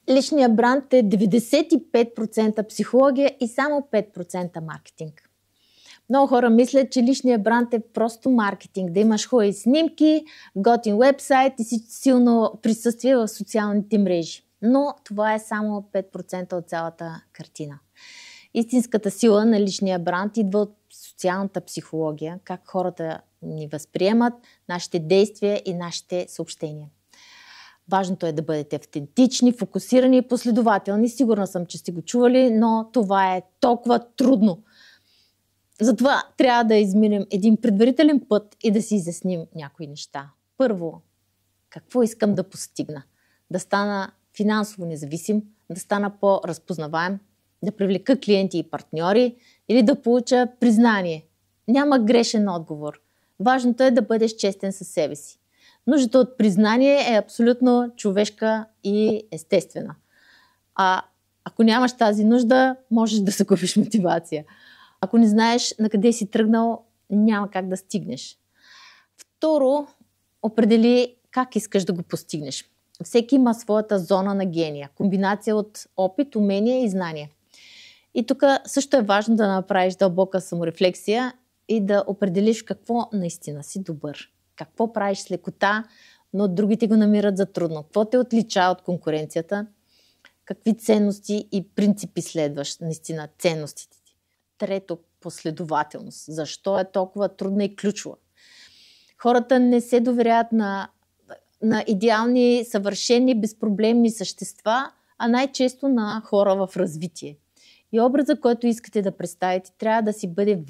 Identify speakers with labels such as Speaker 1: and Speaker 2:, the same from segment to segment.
Speaker 1: Личният бранд е 95% психология и само 5% маркетинг. Много хора мислят, че личният бранд е просто маркетинг, да имаш хубави снимки, готин уебсайт и силно присъствие в социалните мрежи. Но това е само 5% от цялата картина. Истинската сила на личния бранд идва от социалната психология, как хората ни възприемат, нашите действия и нашите съобщения. Важното е да бъдете автентични, фокусирани и последователни. Сигурна съм, че сте го чували, но това е толкова трудно. Затова трябва да изминем един предварителен път и да си изясним някои неща. Първо, какво искам да постигна? Да стана финансово независим, да стана по-разпознаваем, да привлека клиенти и партньори или да получа признание. Няма грешен отговор. Важното е да бъдеш честен със себе си. Нуждата от признание е абсолютно човешка и естествена. Ако нямаш тази нужда, можеш да загубиш мотивация. Ако не знаеш на къде си тръгнал, няма как да стигнеш. Второ, определи как искаш да го постигнеш. Всеки има своята зона на гения, комбинация от опит, умения и знания. И тук също е важно да направиш дълбока саморефлексия и да определиш какво наистина си добър. Какво правиш с лекота, но другите го намират за трудно. Какво те отличава от конкуренцията? Какви ценности и принципи следваш? Наистина ценностите ти. Трето, последователност. Защо е толкова трудна и ключова? Хората не се доверяват на идеални, съвършени, безпроблемни същества, а най-често на хора в развитие. И образът, който искате да представите, трябва да си бъде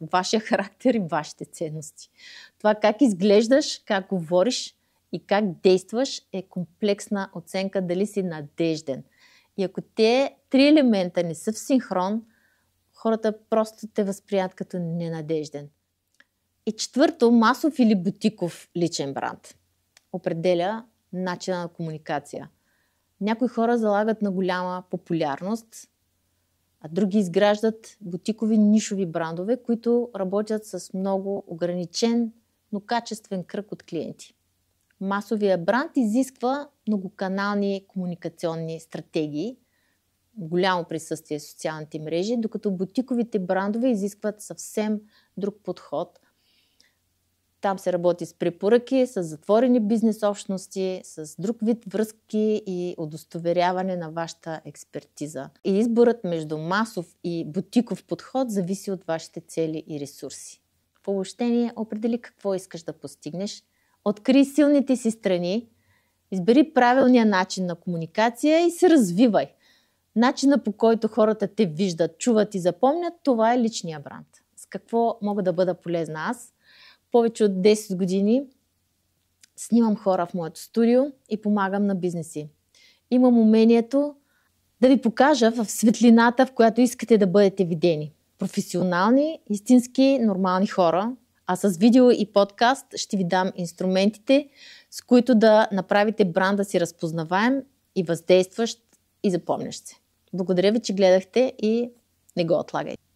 Speaker 1: вашия характер и вашите ценности. Това как изглеждаш, как говориш и как действаш е комплексна оценка дали си надежден. И ако те три елемента не са в синхрон, хората просто те възприемат като ненадежден. И четвърто, масов или бутиков личен бранд определя начина на комуникация. Някои хора залагат на голяма популярност, а други изграждат бутикови нишови брандове, които работят с много ограничен, но качествен кръг от клиенти. Масовия бранд изисква многоканални комуникационни стратегии, голямо присъствие в социалните мрежи, докато бутиковите брандове изискват съвсем друг подход. Там се работи с препоръки, с затворени бизнес общности, с друг вид връзки и удостоверяване на вашата експертиза. И изборът между масов и бутиков подход зависи от вашите цели и ресурси. В обобщение, определи какво искаш да постигнеш, открий силните си страни, избери правилния начин на комуникация и се развивай. Начина, по който хората те виждат, чуват и запомнят, това е личния бранд. С какво мога да бъда полезна аз? Повече от 10 години снимам хора в моето студио и помагам на бизнеси. Имам умението да ви покажа в светлината, в която искате да бъдете видени. Професионални, истински, нормални хора. А с видео и подкаст ще ви дам инструментите, с които да направите бранда си разпознаваем и въздействащ и запомнящ се. Благодаря ви, че гледахте и не го отлагайте.